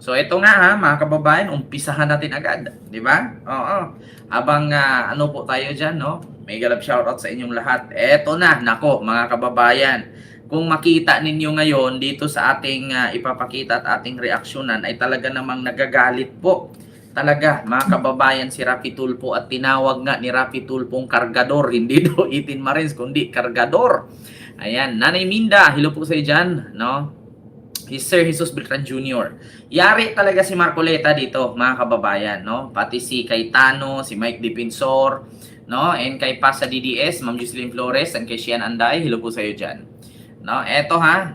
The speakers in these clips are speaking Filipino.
So ito nga ha, mga kababayan, umpisahan natin agad, di ba? Oo. Habang ano po tayo diyan, no? Mega love shoutout sa inyong lahat. Eto na, nako, mga kababayan. Kung makita ninyo ngayon dito sa ating ipapakita at ating reaksyonan ay talaga namang nagagalit po. Talaga, mga kababayan, si Raffy Tulfo at tinawag nga ni Raffy Tulfong kargador. Hindi do 18 Marines, kundi kargador. Ayan, Nanay Minda, hello po sa iyo dyan, no? Sir Jesus Beltran Jr. Yari talaga si Marcoleta dito, mga kababayan, no? Pati si Cayetano, si Mike Defensor, no? And kay pa sa DDS, Ma'am Jocelyn Flores, and kay Shian Anday, hello po sa iyo dyan. No? Eto ha,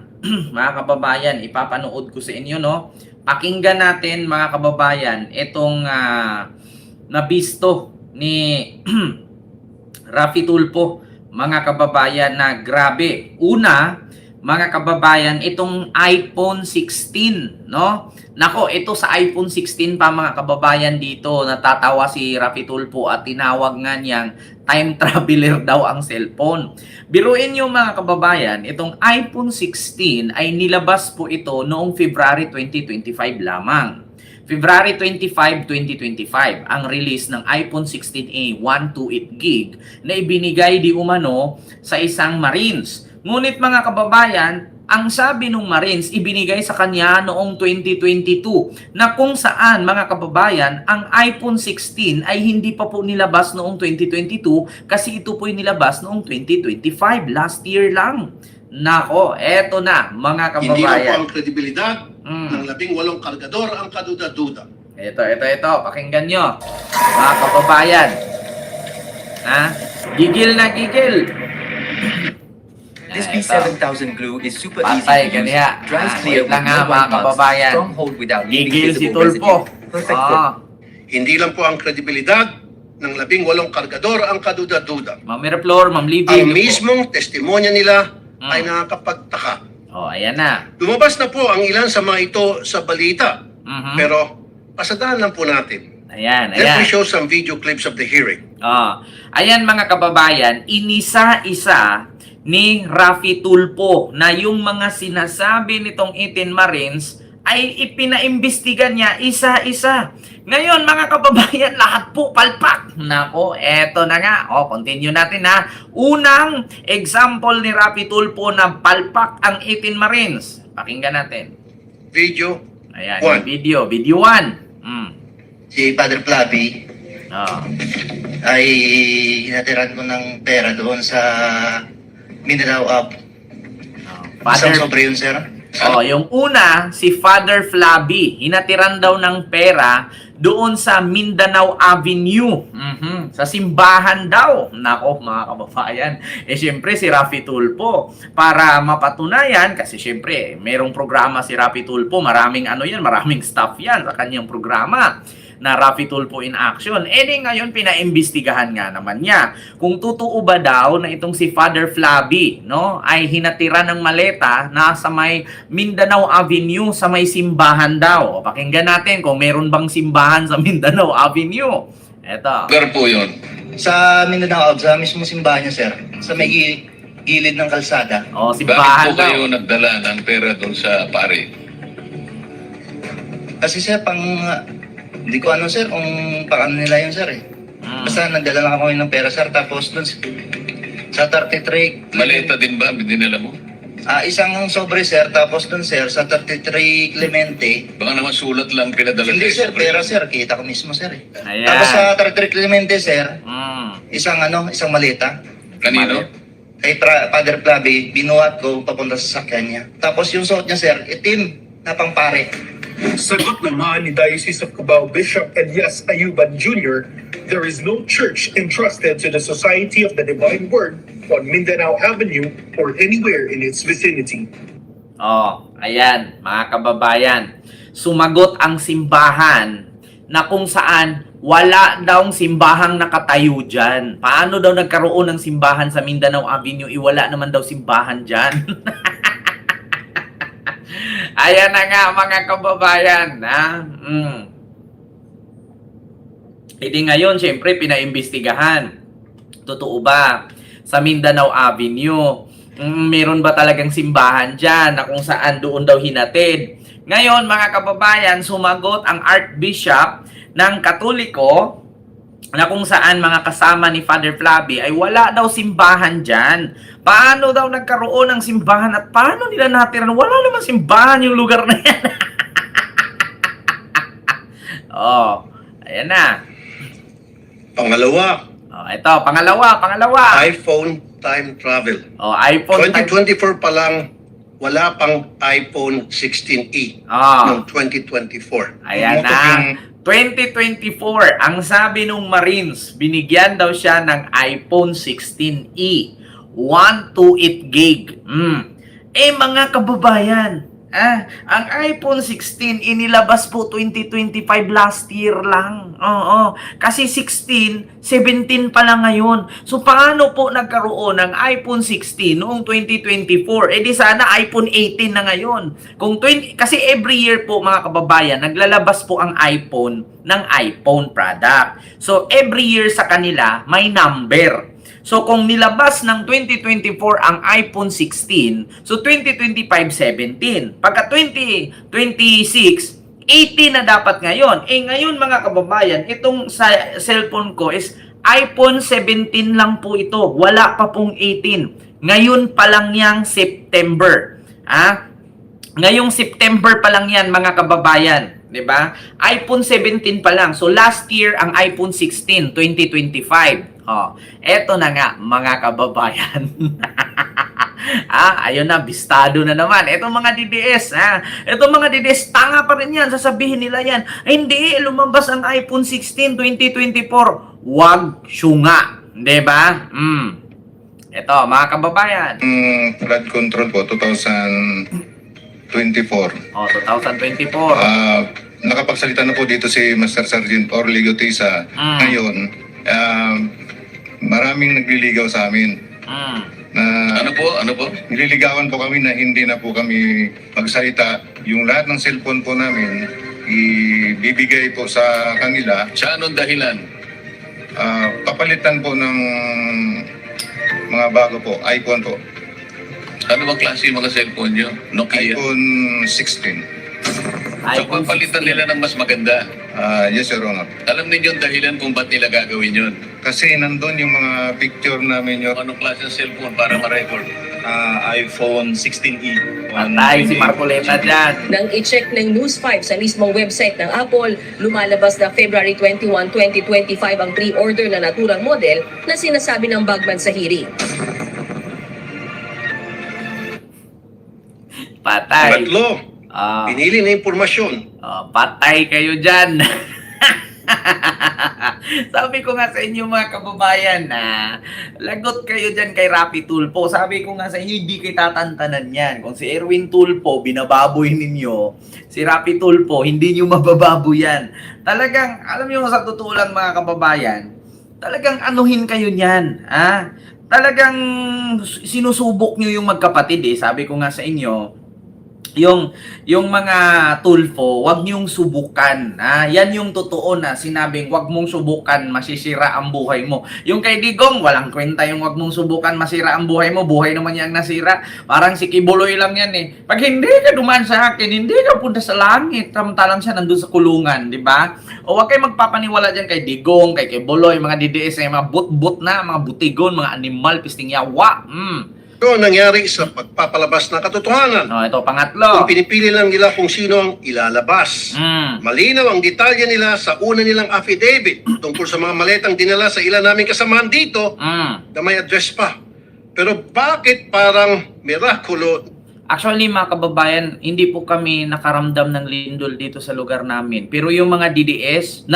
mga kababayan, ipapanood ko sa inyo, no? Pakinggan natin, mga kababayan, itong nabisto ni Raffy Tulfo, mga kababayan, na grabe. Una, mga kababayan, itong iPhone 16, no? Nako, ito sa iPhone 16 pa, mga kababayan, dito natatawa si Raffy Tulfo at tinawag nga niyang time traveler daw ang cellphone. Biruin niyo, mga kababayan, itong iPhone 16 ay nilabas po ito noong February 2025 lamang. February 25, 2025 ang release ng iPhone 16A 128GB na ibinigay di umano sa isang Marines. Ngunit, mga kababayan, ang sabi ng Marines ibinigay sa kanya noong 2022 na kung saan, mga kababayan, ang iPhone 16 ay hindi pa po nilabas noong 2022 kasi ito po ay nilabas noong 2025, last year lang. Nako, eto na, mga kababayan. Hindi lang po ang kredibilidad ng 18 kargador ang kaduda-duda. Ito, pakinggan nyo, mga kababayan. Ha? Gigil na gigil. This B7000 glue is super Patay, easy to use, kaniya. dries Ah, clear wait with lang no nga, mga white marks, kababayan. strong hold without leaving Gigil si visible Tulfo. residue. Perfect fit. Hindi lang po ang kredibilidad ng 18 kargador ang kaduda-duda. Ma'am Miraflor, Ma'am Livy. Ang mismong testimonya nila ay nakakapagtaka. Oh, ayan na. Lumabas na po ang ilan sa mga ito sa balita. Pero pasadaan lang po natin. Ayan, Let ayan. me show some video clips of the hearing. Oh, ayan, mga kababayan, inisa-isa ni Raffy Tulfo na yung mga sinasabi nitong 18 Marines ay ipinaimbestigan niya isa-isa. Ngayon, mga kababayan, lahat po palpak. Nako, eto na nga. O, continue natin ha. Unang example ni Raffy Tulfo na palpak ang 18 Marines. Pakinggan natin. Video Ayan, one. yung video 1. Si Father Flavi Oh. ay hinatiran ko ng pera doon sa Mindanao Up. Isang Father, sobre yun, sir. oh, yung una, si Father Flavi, hinatiran daw ng pera doon sa Mindanao Avenue. Sa simbahan daw. Nako, mga kababayan. Siyempre, si Raffy Tulfo, para mapatunayan, kasi siyempre, merong programa si Raffy Tulfo, maraming maraming staff yan sa kanyang programa na Raffy Tulfo in Action. Di ngayon pinaimbestigahan nga naman niya kung totoo ba daw na itong si Father Flavi, no, ay hinatira ng maleta na sa may Mindanao Avenue sa may simbahan daw. Pakinggan natin kung meron bang simbahan sa Mindanao Avenue. Eto. Lugar po yun. Sa Mindanao Up, sa mismong simbahan niya, sir. Sa may gilid ng kalsada. Oh, Bakit simbahan po kayo daw. nagdala ng pera doon sa pare? Kasi, sir, hindi ko sir, kung paano nila yun, sir, eh. Basta nagdala lang ako ng pera, sir. Tapos doon sa 33... Maleta din ba dinala mo? isang sobre, sir. Tapos doon, sir, sa 33 Clemente. Baka naman sulat lang pinadala Hindi, kayo sir, sa pera, sir. Kita ko mismo, sir, eh. Ayan. Tapos sa 33 Clemente, sir, Mm. isang maleta. Kanino? Kay Father Flavi, binuhat ko papunta sa sakyan niya. Tapos yung suot niya, sir, itim na pangpare. Sagot naman ni Diocese of Cubao Bishop Elias Ayuban Jr., there is no church entrusted to the Society of the Divine Word on Mindanao Avenue or anywhere in its vicinity. Oh, ayan, mga kababayan. Sumagot ang simbahan na kung saan wala daw simbahang nakatayo dyan. Paano daw nagkaroon ng simbahan sa Mindanao Avenue? Iwala naman daw simbahan dyan. Ayan na nga, mga kababayan. Ha? Hindi ngayon, syempre, pinaimbestigahan. Totoo ba? Sa Mindanao Avenue, meron ba talagang simbahan dyan na kung saan doon daw hinatid Ngayon, mga kababayan, sumagot ang Archbishop ng Katoliko na kung saan mga kasama ni Father Flavi ay wala daw simbahan dyan. Paano daw nagkaroon ng simbahan at paano nila natiran? Wala naman simbahan yung lugar na yan. Oh, ayan na. Pangalawa, Ito, pangalawa. iPhone time travel. iPhone 2024 pa lang, wala pang iPhone 16e Ah. noong 2024. Ayan Umutot na. yung- 2024, ang sabi nung Marines, binigyan daw siya ng iPhone 16e. 128 gig. Mga kababayan, ang iPhone 16 inilabas po 2025 last year lang. Oo. Kasi 16, 17 pa lang ngayon. So paano po nagkaroon ng iPhone 16 noong 2024? Di sana iPhone 18 na ngayon. Kasi every year po mga kababayan, naglalabas po ang iPhone ng iPhone product. So every year sa kanila may number. So, kung nilabas ng 2024 ang iPhone 16, so 2025, 17. Pagka 2026, 18 na dapat ngayon. Ngayon mga kababayan, itong sa cellphone ko is iPhone 17 lang po ito. Wala pa pong 18. Ngayon pa lang yang September. Ngayong September pa lang yan mga kababayan. 'Di ba? iPhone 17 pa lang. So last year ang iPhone 16, 2025. Eto na nga mga kababayan. Ayun na, bistado na naman. Etong mga DDS, Etong mga DDS, tanga pa rin yan. Sasabihin nila yan, hindi, lumabas ang iPhone 16, 2024. Wag syunga. 'Di ba? Eto, mga kababayan. Flood control po, 2024. 2024. Nakapagsalita na po dito si Master Sergeant Orly Gutisa. Ngayon, maraming nagliligaw sa amin. Na Ano po? nililigawan po kami na hindi na po kami magsalita. Yung lahat ng cellphone po namin, ibibigay po sa kanila. Sa anong dahilan? Papalitan po ng mga bago po, iPhone po. Ano bang klase yung mga cellphone nyo? Nokia? iPhone 16. So, papalitan nila ng mas maganda. Yes, Your Honor. Alam ninyo ang dahilan kung ba't nila gagawin yun? Kasi nandun yung mga picture namin, Your Anong klase ng cellphone para ma-record? iPhone 16e. Patay si Marcoleta dyan. Nang i-check ng News 5 sa mismong website ng Apple, lumalabas na February 21, 2025 ang pre-order na naturang model na sinasabi ng Bagman sa hearing. Patay. Pangatlo, pinili na impormasyon. Patay kayo dyan. Sabi ko nga sa inyo mga kababayan lagot kayo dyan kay Rapi Tulfo. Sabi ko nga sa inyo, hindi kayo tatantanan yan. Kung si Erwin Tulfo, binababoy ninyo, si Rapi Tulfo, hindi nyo mabababoy yan. Talagang, alam nyo sa totoo lang mga kababayan, talagang anuhin kayo niyan. Talagang sinusubok nyo yung magkapatid Sabi ko nga sa inyo, yung mga Tulfo, wag niyong subukan. Yan yung totoo na sinabing wag mong subukan, masisira ang buhay mo. Yung kay Digong, walang kwenta yung wag mong subukan, masira ang buhay mo. Buhay naman yang nasira. Parang si Kibuloy lang yan Pag hindi ka dumaan sa akin, hindi ka punta sa langit. Samantalang siya nandun sa kulungan, di ba? O wag kayo magpapaniwala dyan kay Digong, kay Kibuloy, mga DDS, mga but-but na, mga butigon, mga animal, pisting yawa. Ito ang nangyari sa pagpapalabas ng katotohanan. Ito, pangatlo. Kung pinipili lang nila kung sino ang ilalabas. Malinaw ang detalye nila sa una nilang affidavit tungkol sa mga maletang dinala sa ilan naming kasamahan dito na may address pa. Pero bakit parang mirakulo? Actually, mga kababayan, hindi po kami nakaramdam ng lindol dito sa lugar namin. Pero yung mga DDS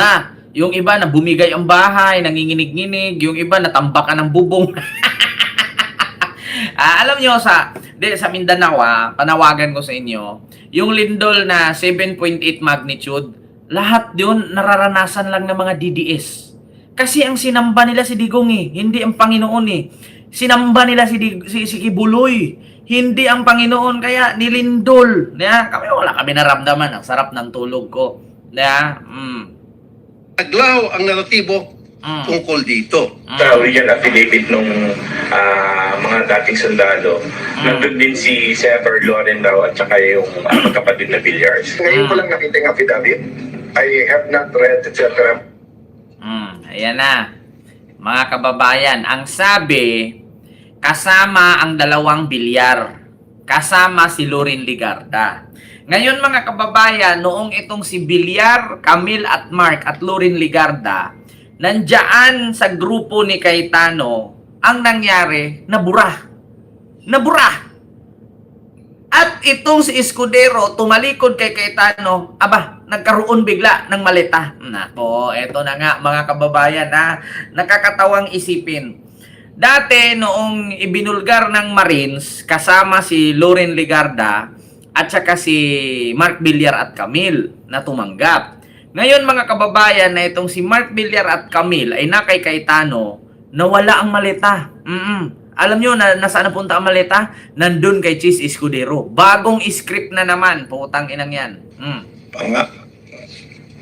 yung iba na bumigay ang bahay, nanginginig-nginig, yung iba natambakan ng bubong. Alam nyo, sa Mindanao, panawagan ko sa inyo, yung lindol na 7.8 magnitude, lahat yun nararanasan lang ng mga DDS. Kasi ang sinamba nila si Digong hindi ang Panginoon Sinamba nila si Kibuloy, hindi ang Panginoon, kaya nilindol. Kami wala kami naramdaman, ang sarap ng tulog ko. Naglaho ang naratibo tungkol dito. Sa original affidavit nung mga dating sundalo, nandun din si Senator Loren daw at saka yung magkapatid na Villar's. Ngayon ko lang nakita yung affidavit. I have not read, etc. Ayan na. Mga kababayan, ang sabi, kasama ang dalawang Villar. Kasama si Loren Legarda. Ngayon mga kababayan, noong itong si Villar, Camille at Mark at Loren Legarda, nandiyan sa grupo ni Cayetano, ang nangyari, nabura. Nabura! At itong si Escudero, tumalikod kay Cayetano, nagkaroon bigla ng maleta. Nako, eto na nga mga kababayan, nakakatawang isipin. Dati, noong ibinulgar ng Marines, kasama si Loren Legarda at saka si Mark Villar at Camille na tumanggap. Ngayon mga kababayan, na itong si Mark Villar at Camille ay nakay Cayetano, nawala ang maleta. Alam nyo na nasaan napunta ang maleta? Nandun kay Chis Escudero. Bagong script na naman. Putang inang yan.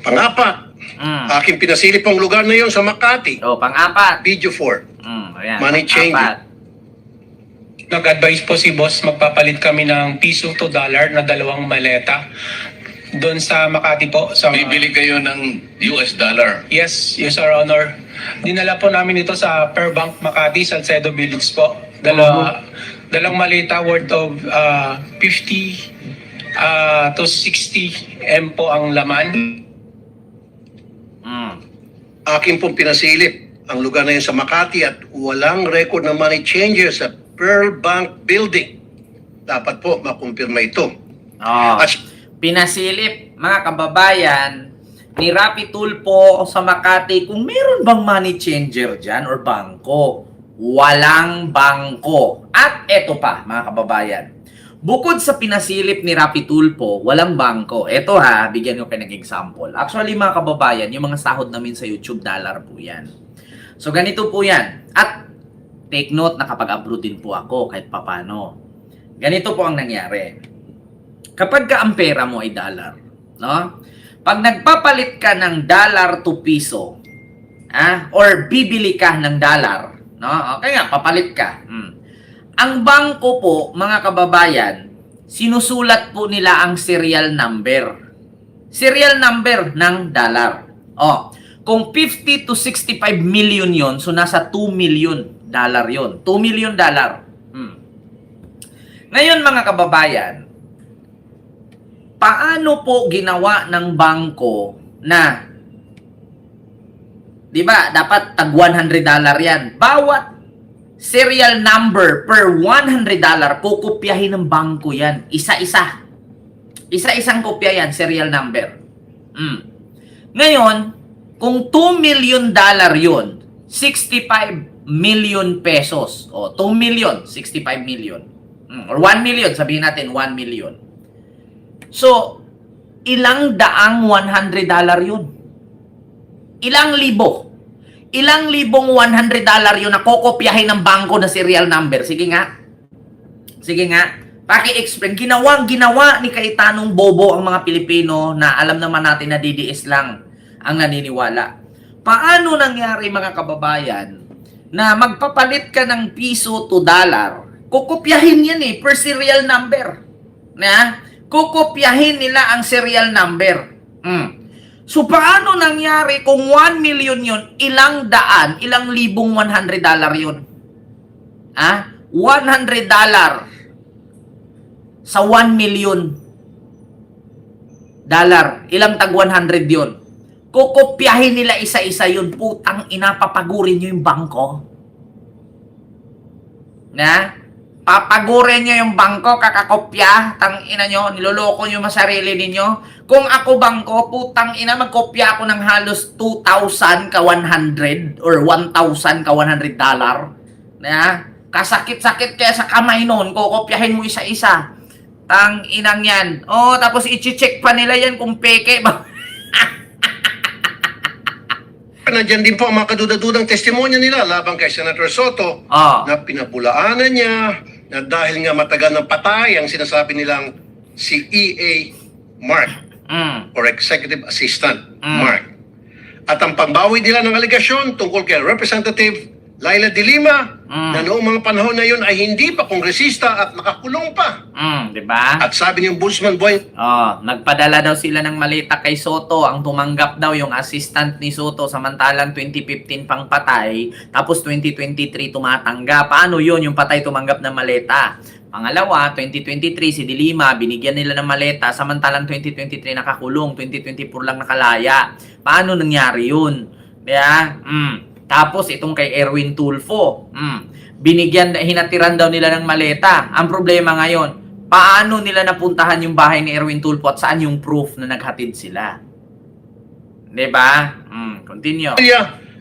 Pang-apat, aking pinasilip ang lugar na yon sa Makati. Pang-apat. Video 4. Ayan, Money pang-apat. Nag-advise po si boss, magpapalit kami ng piso to dollar na 2 maleta. Doon sa Makati po. Bibili kayo ng US dollar. Yes, Your Honor. Dinala po namin ito sa Per Bank Makati, Salcedo Village po. Dalang malita worth of 50 to 60 M po ang laman. Akin pong pinasilip ang lugar na yun sa Makati at walang record ng money changer sa Pearl Bank Building. Dapat po makumpirma ito. At Pinasilip, mga kababayan, ni Rapi Tulfo sa Makati kung meron bang money changer dyan or bangko. Walang bangko. At eto pa, mga kababayan. Bukod sa pinasilip ni Rapi Tulfo, walang bangko. Eto bigyan nyo kayo ng example. Actually, mga kababayan, yung mga sahod namin sa YouTube, dollar po yan. So, ganito po yan. At take note, nakapag-upload din po ako kahit papano. Ganito po ang nangyari. Kapag ka ang pera mo ay dollar, no? Pag nagpapalit ka ng dollar to piso, or bibili ka ng dollar, no? Okay nga, papalit ka. Ang bangko po, mga kababayan, sinusulat po nila ang serial number. Serial number ng dollar. Kung 50 to 65 million yon, so nasa 2 million dollar yon. 2 million dollar. Ngayon, mga kababayan, paano po ginawa ng bangko na, di ba, dapat tag $100 yan. Bawat serial number per $100, kukopyahin ng bangko yan. Isa-isa. Isa-isang kopya yan, serial number. Ngayon, kung $2 million yun, 65 million pesos. 2 million, 65 million. Or 1 million, sabihin natin 1 million. So, ilang daang $100 yun? Ilang libo? Ilang libong $100 yun na kokopyahin ng bangko na serial number? Sige nga. Sige nga. Paki-explain. Ginawa ni Cayetanong bobo ang mga Pilipino na alam naman natin na DDS lang ang naniniwala. Paano nangyari, mga kababayan, na magpapalit ka ng piso to dollar? Kokopyahin yan per serial number. Kukopyahin nila ang serial number. So, paano nangyari kung 1 million yun, ilang libong $100 yun? $100 sa 1 million dollar. Ilang tag 100 yun? Kukopyahin nila isa-isa yun. Putang ina, papagurin nyo yung bangko. Papagurin nyo yung bangko, kakakopya, tang ina nyo, niloloko nyo masarili ninyo. Kung ako bangko, putang ina, magkopya ako ng halos 2,000 ka 100 or 1,000 ka $100. Kasakit-sakit kaya sa kamay nun, kukopyahin mo isa-isa. Tang inang yan. Tapos i-check pa nila yan kung peke ba. Nandiyan din po ang mga kaduda-dudang testimonya nila laban kay Senator Soto na pinabulaanan niya na dahil nga matagal ng patay ang sinasabi nilang si E.A. Mark or Executive Assistant Mark. At ang pambawi nila ng aligasyon tungkol kay Representative Laila de Lima na noong mga panahon na yun ay hindi pa kongresista at nakakulong pa. Di ba? At sabi ni Ombudsman Boy, Nagpadala daw sila ng malita kay Soto. Ang tumanggap daw yung assistant ni Soto, samantalang 2015 pang patay, tapos 2023 tumatanggap. Paano yun? Yung patay tumanggap ng maleta. Pangalawa, 2023 si De Lima, binigyan nila ng maleta, samantalang 2023 nakakulong, 2024 lang nakalaya. Paano nangyari yun? Kaya, tapos itong kay Erwin Tulfo, hinatiran daw nila ng maleta. Ang problema ngayon, paano nila napuntahan yung bahay ni Erwin Tulfo at saan yung proof na naghatid sila? Diba? Continue.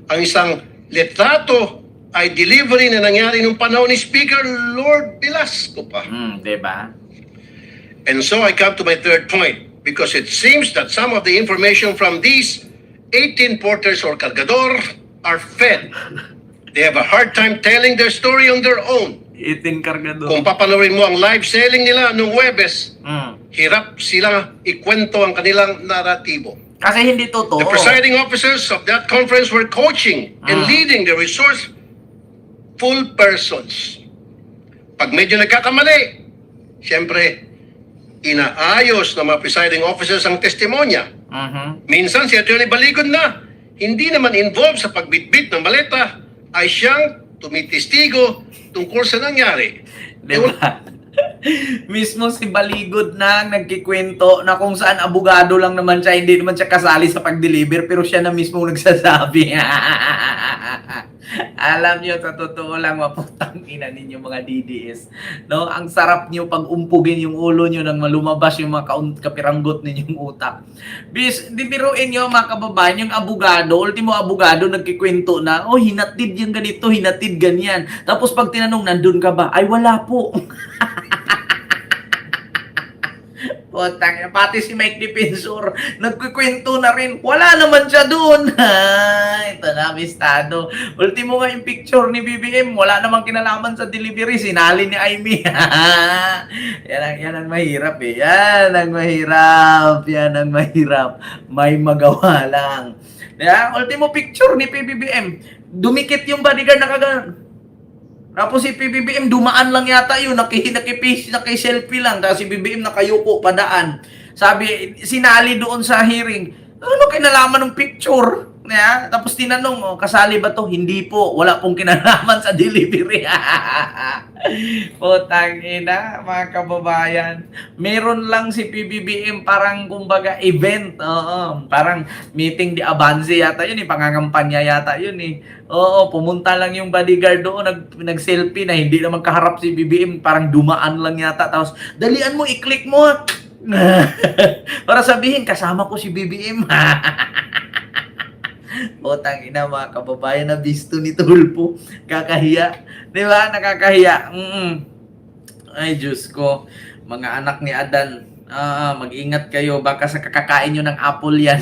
ang isang litrato ay delivery na nangyari nung panahon ni Speaker Lord Velasco pa. Diba? And so I come to my third point, because it seems that some of the information from these 18 porters or cargador are fed. They have a hard time telling their story on their own. Itin kargado. Kung papanoorin mo ang live selling nila nung Huwebes, hirap sila ikwento ang kanilang naratibo. Kasi hindi totoo. The presiding officers of that conference were coaching and leading the resourceful persons. Pag medyo nagkakamali, siyempre, inaayos ng mga presiding officers ang testimonya. Minsan si Atty. Baligod na hindi naman involved sa pagbitbit ng maleta ay siyang tumitistigo tungkol sa nangyari. Diba? Mismo si Baligod na nagkikwento na kung saan abogado lang naman siya, hindi naman siya kasali sa pag-deliver, pero siya na mismo nagsasabi. Alam nyo, sa totoo lang, maputang ina ninyo mga DDS. No? Ang sarap nyo pag umpugin yung ulo nyo nang malumabas yung mga kapiranggot ninyong utak. Biruin nyo mga kababayan, yung abogado, ultimo abogado, nagkikwento na, hinatid yung ganito, hinatid ganyan. Tapos pag tinanong, nandun ka ba? Ay, wala po. Pati si Mike Defensor, nagkikwento na rin. Wala naman siya doon. Ito na, mistado. Ultimo nga yung picture ni BBM, wala namang kinalaman sa delivery. Sinali ni Amy. Yan ang mahirap eh. Yan ang mahirap. May magawa lang. Ultimo picture ni PBBM. Dumikit yung bodyguard na kagano'n. Tapos si PBBM, dumaan lang yata yun, naki-selfie lang, tapos si BBM nakayuko, padaan. Sabi, sinali doon sa hearing, ano kinalaman ng picture? Tapos tinanong, kasali ba to? Hindi po, wala pong kinalaman sa delivery. Putang ina, mga kababayan. Meron lang si PBBM parang kumbaga event. Parang meeting di Avance yata yun pangangampanya yata yun pumunta lang yung bodyguard doon, nag-selfie na hindi naman kaharap si BBM, parang dumaan lang yata. Tapos, dalian mo, i-click mo. Para sabihin, kasama ko si BBM. Putang ina mga kababayan, na bisto ni Tulfo. Kakahiya. Di ba? Nakakahiya. Ay, Diyos ko. Mga anak ni Adan. Mag-ingat kayo. Baka sa kakakain nyo ng apple yan.